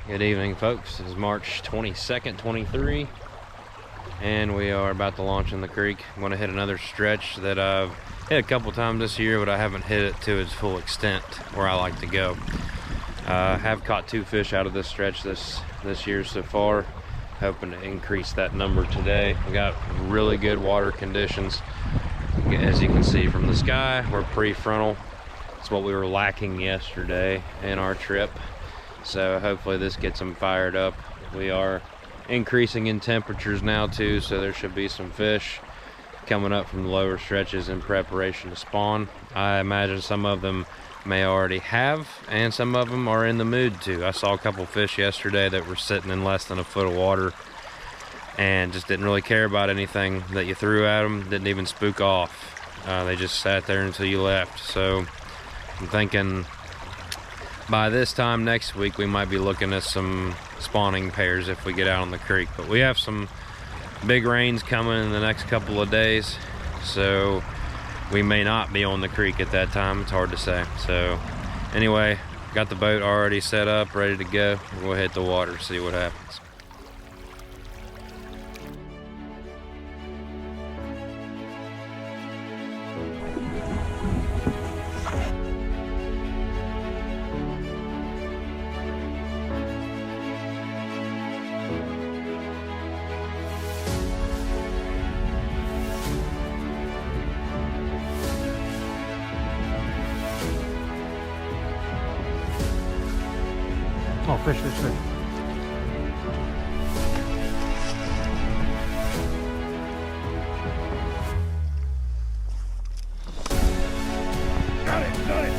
Good evening, folks. It is March 22nd, 23, and we are about to launch in the creek. I'm going to hit another stretch that I've hit a couple times this year, but I haven't hit it to its full extent where I like to go. I have caught 2 fish out of this stretch this year so far. Hoping to increase that number today. We got really good water conditions. As you can see from the sky, we're prefrontal. It's what we were lacking yesterday in our trip. So hopefully this gets them fired up. We are increasing in temperatures now too, so there should be some fish coming up from the lower stretches in preparation to spawn. I imagine some of them may already have, and some of them are in the mood to. I saw a couple fish yesterday that were sitting in less than a foot of water and just didn't really care about anything that you threw at them. Didn't even spook off. They just sat there until you left. So I'm thinking by this time next week we might be looking at some spawning pairs if we get out on the creek. But we have some big rains coming in the next couple of days, so we may not be on the creek at that time. It's hard to say. So anyway, got the boat already set up, ready to go. We'll hit the water, see what happens. Oh, fish, fish, fish. Got it, got it.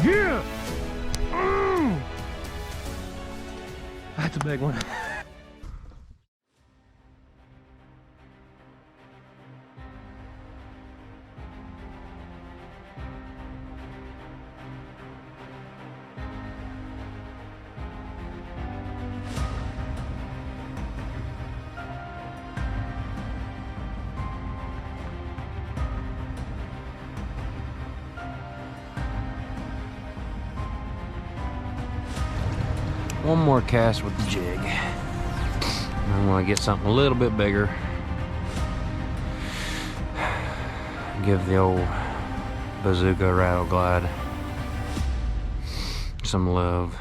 Yeah! That's a big one. One more cast with the jig. I'm gonna get something a little bit bigger. Give the old bazooka rattle glide some love.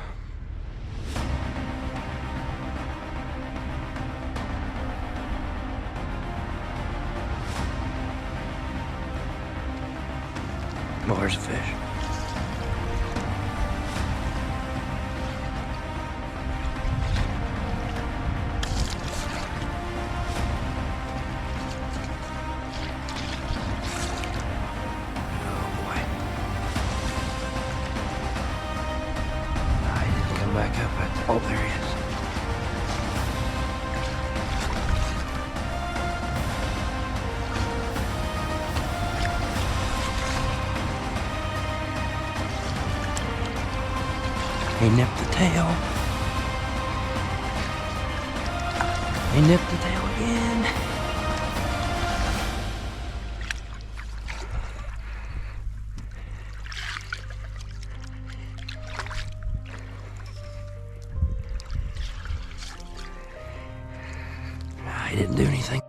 Oh, there's a fish. Back up at, oh, there he is. He nipped the tail. He nipped the tail again. He didn't do anything.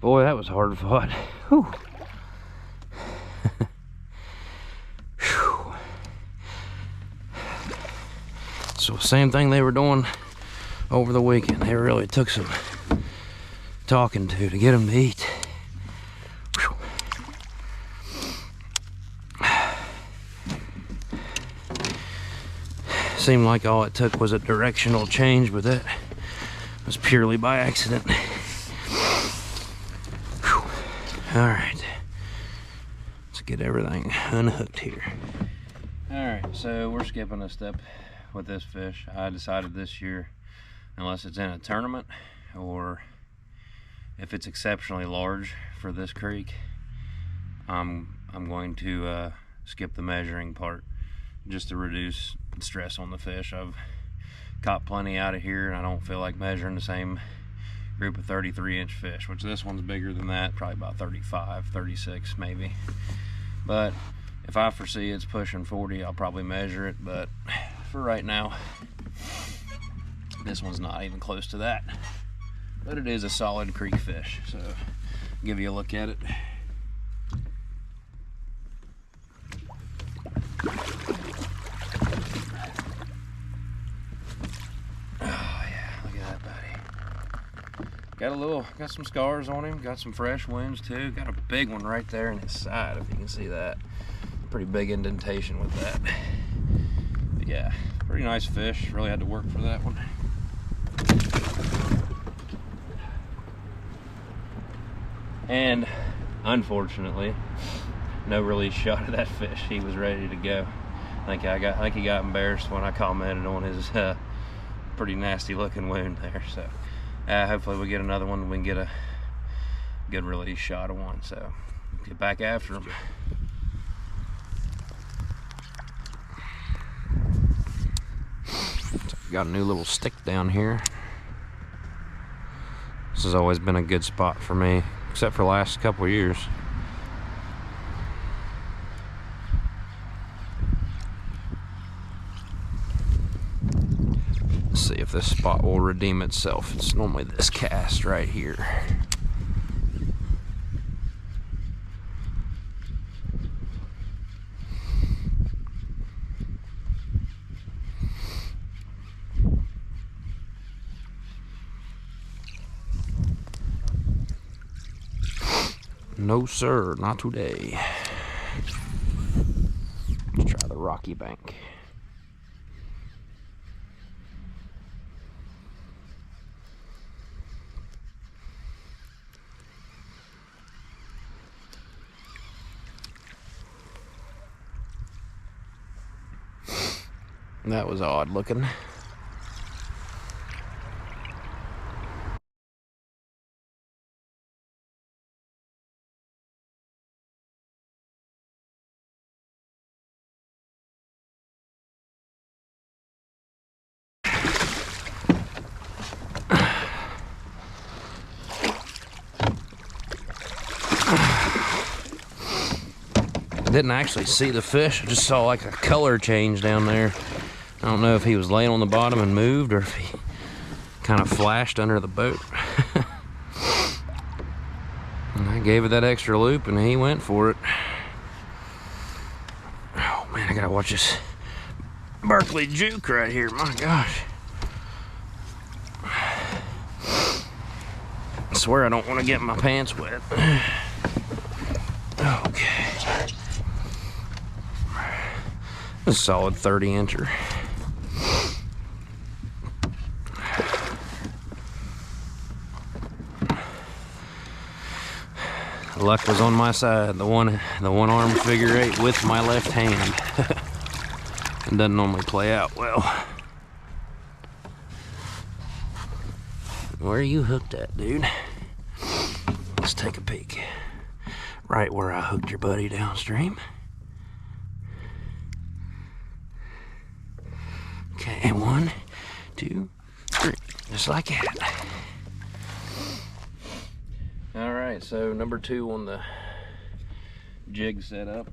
Boy, that was hard fought. Whew. So same thing they were doing over the weekend. They really took some talking to get them to eat. Whew. Seemed like all it took was a directional change, but that was purely by accident. Whew. All right, let's get everything unhooked here. All right, so we're skipping a step with this fish. I decided this year, unless it's in a tournament or if it's exceptionally large for this creek, I'm going to skip the measuring part just to reduce stress on the fish. I've caught plenty out of here and I don't feel like measuring the same group of 33-inch fish, which this one's bigger than that, probably about 35, 36 maybe. But if I foresee it's pushing 40, I'll probably measure it, but for right now, this one's not even close to that. But it is a solid creek fish, so I'll give you a look at it. Oh yeah, look at that buddy. Got some scars on him, got some fresh wounds too. Got a big one right there in his side, if you can see that. Pretty big indentation with that. But yeah, pretty nice fish. Really had to work for that one. And unfortunately, no release shot of that fish. He was ready to go. I think he got embarrassed when I commented on his pretty nasty looking wound there. So hopefully we get another one and we can get a good release shot of one. So get back after him. Got a new little stick down here. This has always been a good spot for me, except for the last couple of years. Let's see if this spot will redeem itself. It's normally this cast right here. No sir, not today. Let's try the rocky bank. That was odd looking. I didn't actually see the fish. I just saw like a color change down there. I don't know if he was laying on the bottom and moved or if he kind of flashed under the boat. And I gave it that extra loop and he went for it. Oh man, I gotta watch this Berkeley juke right here. My gosh. I swear I don't want to get my pants wet. Okay. A solid 30-incher. Luck was on my side. The one arm figure eight with my left hand. It doesn't normally play out well. Where are you hooked at, dude? Let's take a peek. Right where I hooked your buddy downstream. Okay, 1, 2, 3, just like that. All right, so number 2 on the jig setup.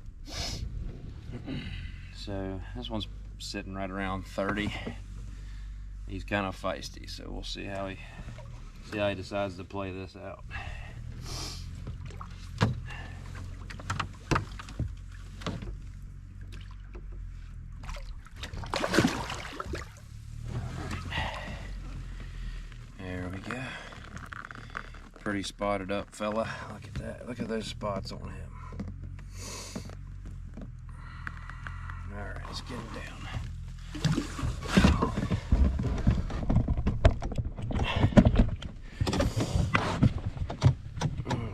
So this one's sitting right around 30. He's kind of feisty, so we'll see how he decides to play this out. Pretty spotted up fella. Look at that. Look at those spots on him. Alright, let's get him down.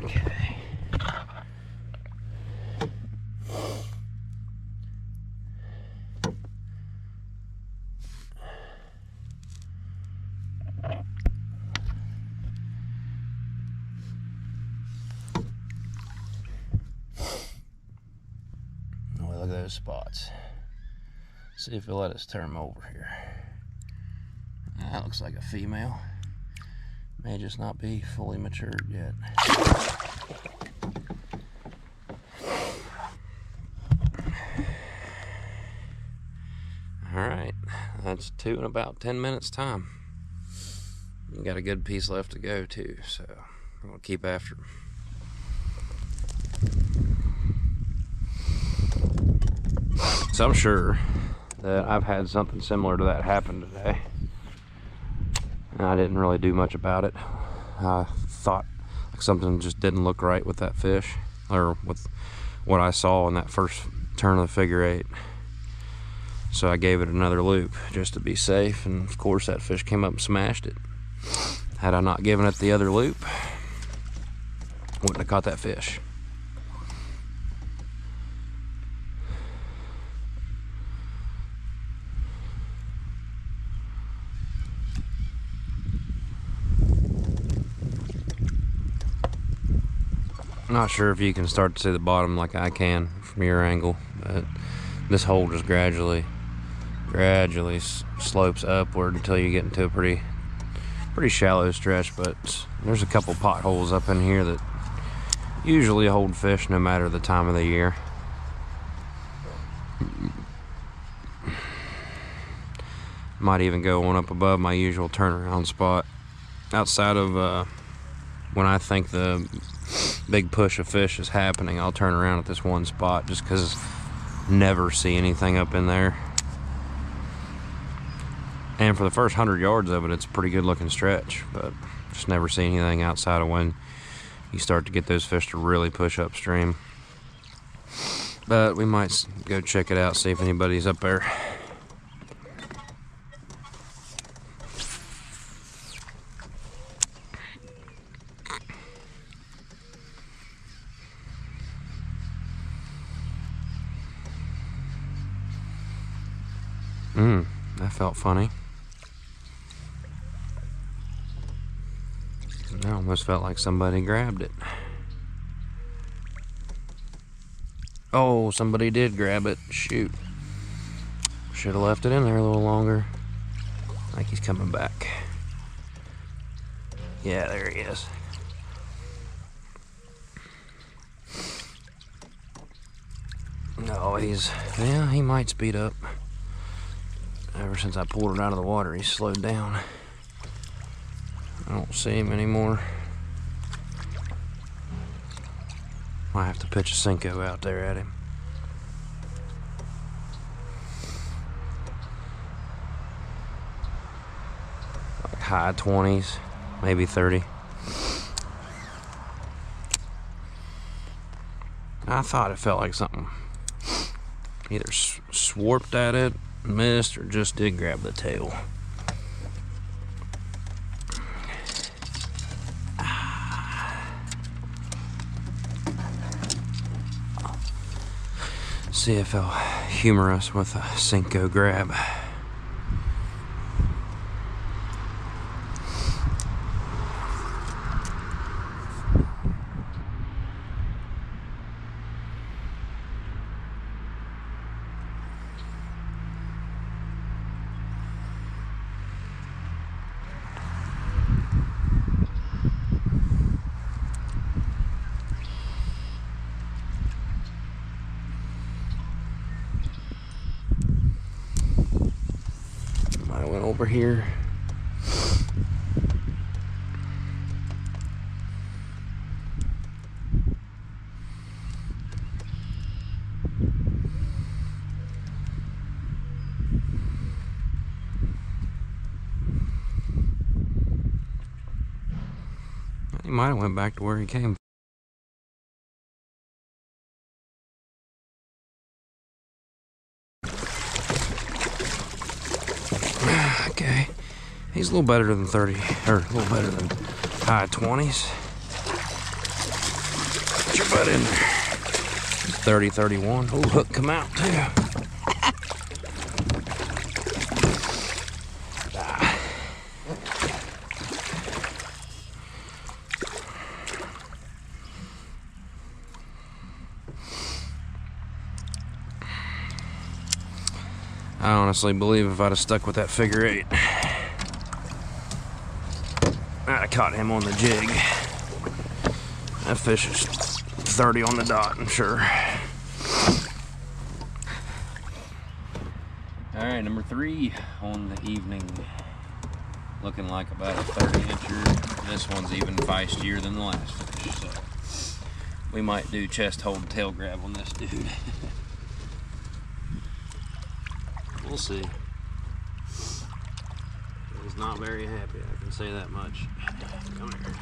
Okay. Look at those spots. See if he'll let us turn him over here. That looks like a female. May just not be fully matured yet. Alright, that's 2 in about 10 minutes time. We got a good piece left to go too, so we'll keep after him. So I'm sure that I've had something similar to that happen today. And I didn't really do much about it. I thought like something just didn't look right with that fish, or with what I saw in that first turn of the figure 8. So I gave it another loop just to be safe, and of course that fish came up and smashed it. Had I not given it the other loop, wouldn't have caught that fish. Not sure if you can start to see the bottom like I can from your angle, but this hole just gradually slopes upward until you get into a pretty shallow stretch. But there's a couple potholes up in here that usually hold fish no matter the time of the year. Might even go one up above my usual turnaround spot. Outside of when I think the big push of fish is happening, I'll turn around at this one spot just because I never see anything up in there. And for the first 100 yards of it, it's a pretty good looking stretch, but just never see anything outside of when you start to get those fish to really push upstream. But we might go check it out, see if anybody's up there. That felt funny. That almost felt like somebody grabbed it. Oh, somebody did grab it. Shoot. Should have left it in there a little longer. I think he's coming back. Yeah, there he is. No, yeah, he might speed up. Ever since I pulled it out of the water, he's slowed down. I don't see him anymore. Might have to pitch a Senko out there at him. Like high 20s, maybe 30. I thought it felt like something either swarped at it, missed, or just did grab the tail. See if he'll humor us with a Senko grab. I went over here. He might have went back to where he came. Okay, he's a little better than 30, or a little better than high 20s. Get your butt in there. 30, 31. Oh, hook come out too. I honestly believe if I'd have stuck with that figure 8, I'd have caught him on the jig. That fish is 30 on the dot, I'm sure. All right, number 3 on the evening. Looking like about a 30-incher. This one's even feistier than the last fish, so we might do chest hold tail grab on this dude. We'll see. He's not very happy, I can say that much. Come here.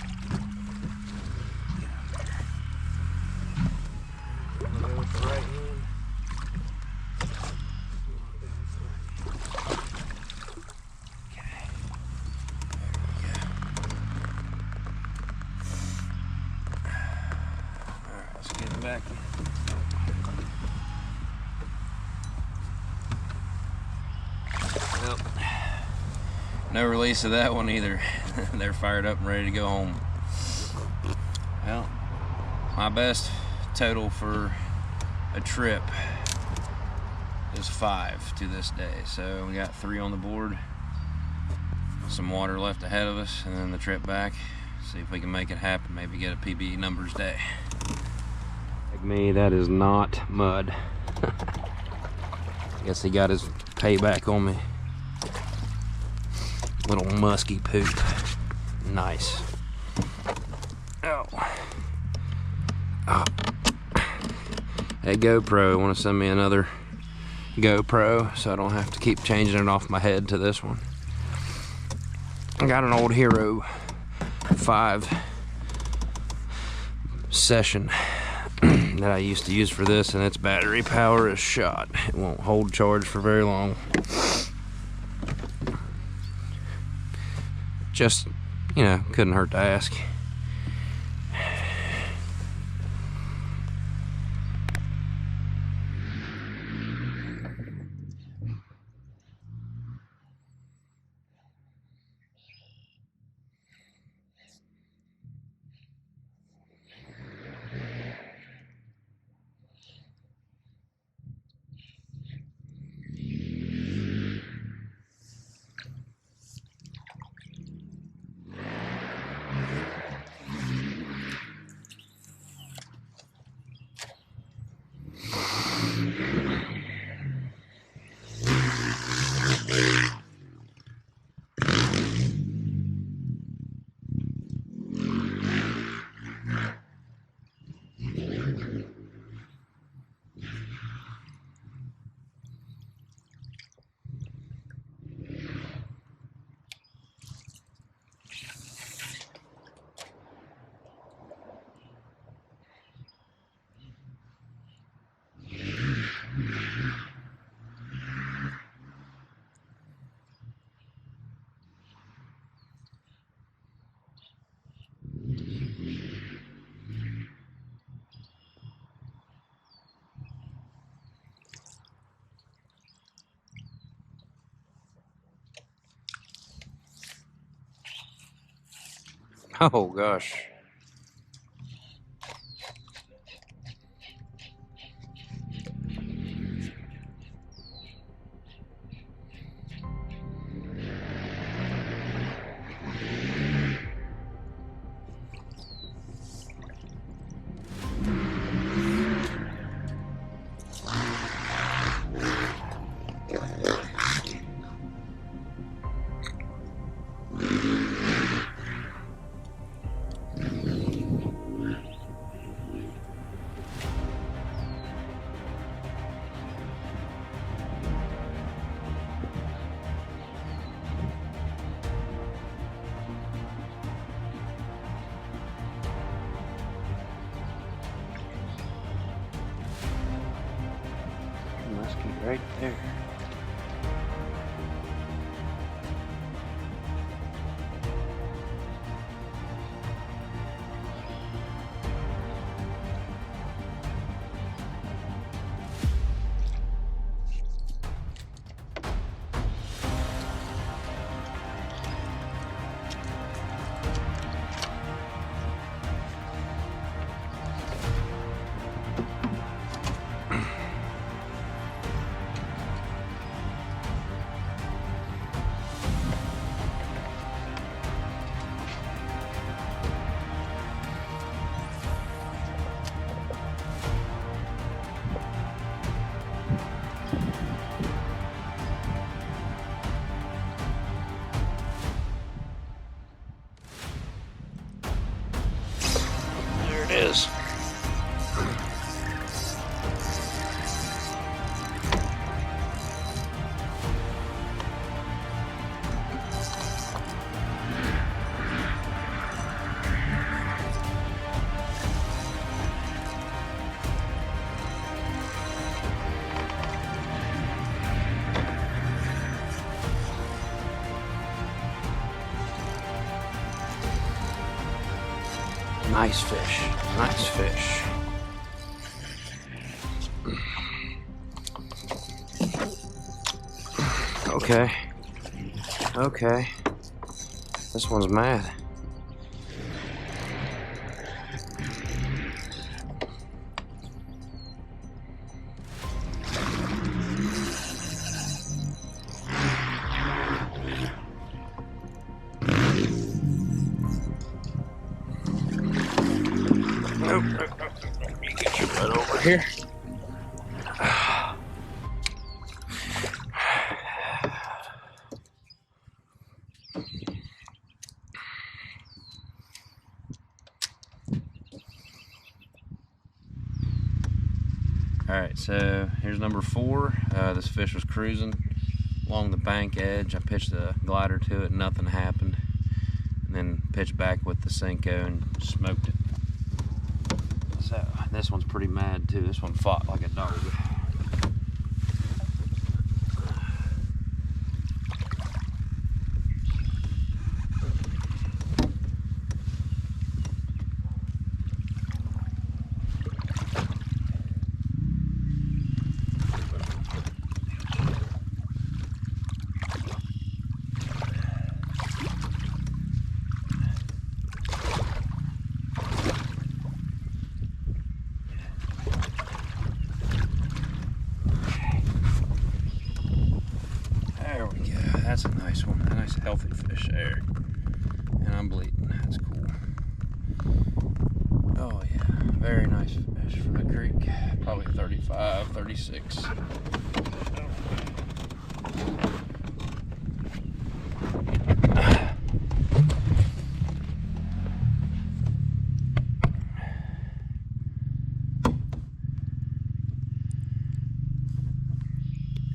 Go with the right hand. Okay. There we go. Alright, let's get him back. Well, no release of that one either. They're fired up and ready to go home. Well, my best total for a trip is 5 to this day. So we got 3 on the board, some water left ahead of us, and then the trip back. See if we can make it happen, maybe get a PB numbers day. Like me, that is not mud. Guess he got his payback on me. Little musky poop. Nice. Oh. Oh. Hey GoPro, want to send me another GoPro so I don't have to keep changing it off my head to this one. I got an old Hero 5 session that I used to use for this, and its battery power is shot. It won't hold charge for very long. Just, you know, couldn't hurt to ask. Oh gosh. muskie right there. There it is. Nice fish, nice fish. Okay, okay. This one's mad. Nope. Let me get your butt over here. Alright, so here's number 4. This fish was cruising along the bank edge. I pitched a glider to it, nothing happened. And then pitched back with the Senko and smoked it. So this one's pretty mad too. This one fought like a dog. There we go. That's a nice one. A nice healthy fish there. And I'm bleeding. That's cool. Oh yeah. Very nice fish for the creek. Probably 35, 36.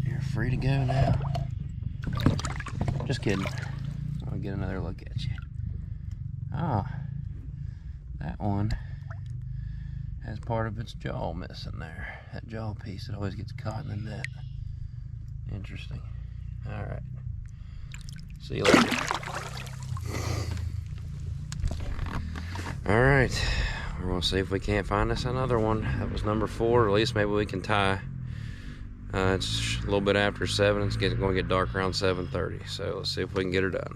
You're free to go now. Just kidding. I'll get another look at you. Ah, that one has part of its jaw missing there. That jaw piece that always gets caught in the net. Interesting. All right. See you later. All right. We're gonna see if we can't find us another one. That was number 4. At least maybe we can tie. It's a little bit after 7. It's going to get dark around 7:30. So let's see if we can get her done.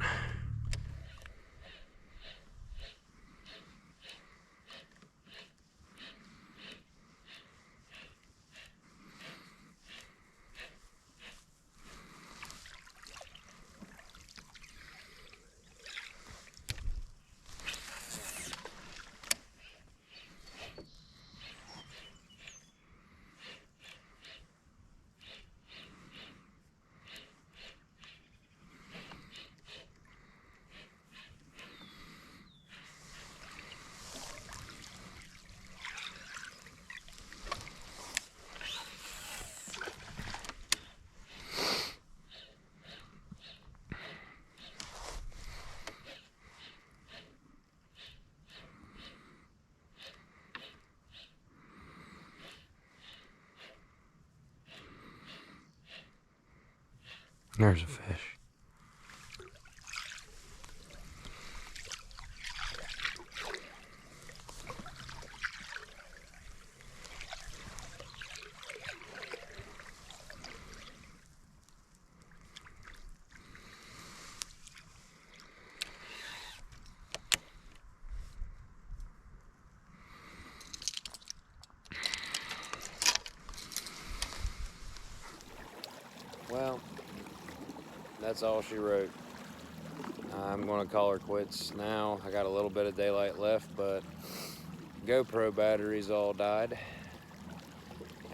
There's a fish. Well, that's all she wrote. I'm going to call her quits now. I got a little bit of daylight left, but GoPro batteries all died.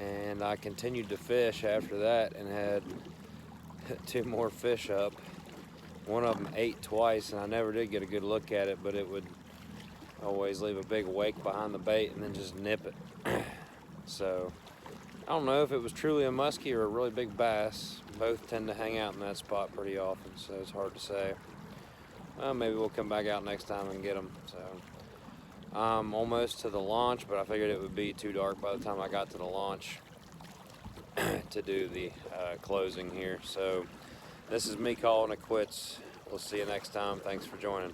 And I continued to fish after that and had 2 more fish up. One of them ate twice, and I never did get a good look at it, but it would always leave a big wake behind the bait and then just nip it. So I don't know if it was truly a muskie or a really big bass. Both tend to hang out in that spot pretty often, so it's hard to say. Well, maybe we'll come back out next time and get them. So I'm almost to the launch, but I figured it would be too dark by the time I got to the launch to do the closing here. So this is me calling it quits. We'll see you next time. Thanks for joining.